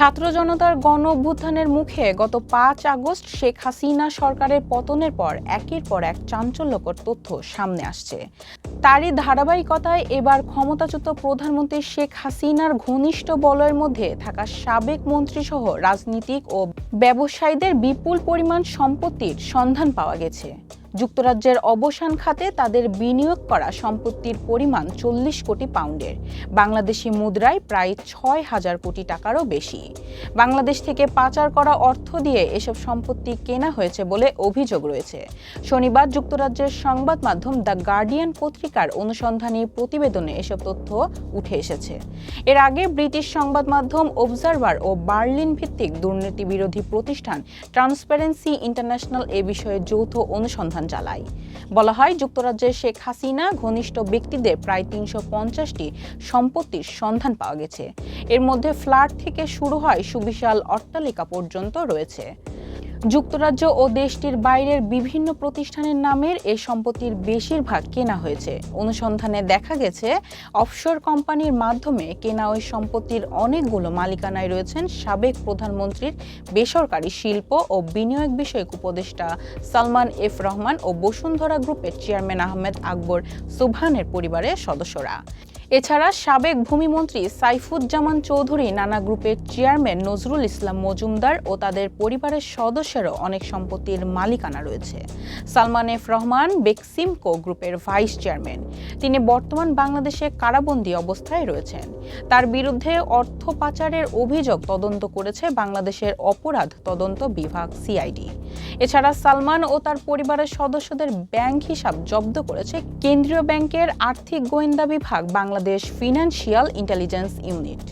ছাত্র জনতার গণ অভ্যুত্থানের মুখে গত ৫ আগস্ট শেখ হাসিনা সরকারের পতনের পর একের পর এক চাঞ্চল্যকর তথ্য সামনে আসছে। তারই ধারাবাহিকতায় এবার ক্ষমতাচ্যুত প্রধানমন্ত্রী শেখ হাসিনার ঘনিষ্ঠ বলয়ের মধ্যে থাকা সাবেক মন্ত্রীসহ রাজনীতিক ও ব্যবসায়ীদের বিপুল পরিমাণ সম্পত্তির সন্ধান পাওয়া গেছে। যুক্তরাজ্যের অবসান খাতে তাদের বিনিয়োগ করা সম্পত্তির পরিমাণ ৪০ কোটি পাউন্ডের, বাংলাদেশি মুদ্রায় প্রায় ৬,০০০ কোটি টাকারও বেশি। বাংলাদেশ থেকে পাচার করা অর্থ দিয়ে এসব সম্পত্তি কেনা হয়েছে বলে অভিযোগ রয়েছে। শনিবার যুক্তরাজ্যের সংবাদ মাধ্যম দ্য গার্ডিয়ান পত্রিকার অনুসন্ধানী প্রতিবেদনে এসব তথ্য উঠে এসেছে। এর আগে ব্রিটিশ সংবাদ মাধ্যম অবজারভার ও বার্লিন ভিত্তিক দুর্নীতি বিরোধী প্রতিষ্ঠান ট্রান্সপারেন্সি ইন্টারন্যাশনাল এ বিষয়ে যৌথ অনুসন্ধান চালায়। বলা হয়, যুক্তরাজ্যের শেখ হাসিনা ঘনিষ্ঠ ব্যক্তিদের প্রায় ৩৫০টি সম্পত্তির সন্ধান পাওয়া গেছে। এর মধ্যে ফ্ল্যাট থেকে শুরু হয় সুবিশাল অট্টালিকা পর্যন্ত রয়েছে। যুক্তরাজ্য ও দেশটির বাইরের বিভিন্ন প্রতিষ্ঠানের নামের এই সম্পত্তির বেশিরভাগ কেনা হয়েছে। অনুসন্ধানে দেখা গেছে, অফশোর কোম্পানির মাধ্যমে কেনা ওই সম্পত্তির অনেকগুলো মালিকানায় রয়েছেন সাবেক প্রধানমন্ত্রীর বেসরকারি শিল্প ও বিনিয়োগ বিষয়ক উপদেষ্টা সালমান এফ রহমান ও বসুন্ধরা গ্রুপের চেয়ারম্যান আহমেদ আকবর সুবহানের পরিবারের সদস্যরা। এছাড়া সাবেক ভূমিমন্ত্রী সাইফুজ্জামান চৌধুরী, নানা গ্রুপের চেয়ারম্যান নজরুল ইসলাম মজুমদার ও তাদের পরিবারের সদস্যেরও অনেক সম্পত্তির মালিকানা রয়েছে। সালমান এফ রহমান বেক্সিমকো গ্রুপের ভাইস চেয়ারম্যান। তিনি বর্তমান বাংলাদেশে কারাবন্দী অবস্থায় রয়েছেন। তার বিরুদ্ধে অর্থ পাচারের অভিযোগ তদন্ত করেছে বাংলাদেশের অপরাধ তদন্ত বিভাগ সিআইডি। এছাড়া সালমান ও তার পরিবারের সদস্যদের ব্যাংক হিসাব জব্দ করেছে কেন্দ্রীয় ব্যাংকের আর্থিক গোয়েন্দা বিভাগ, বাংলাদেশ ফিনান্সিয়াল ইন্টেলিজেন্স ইউনিট।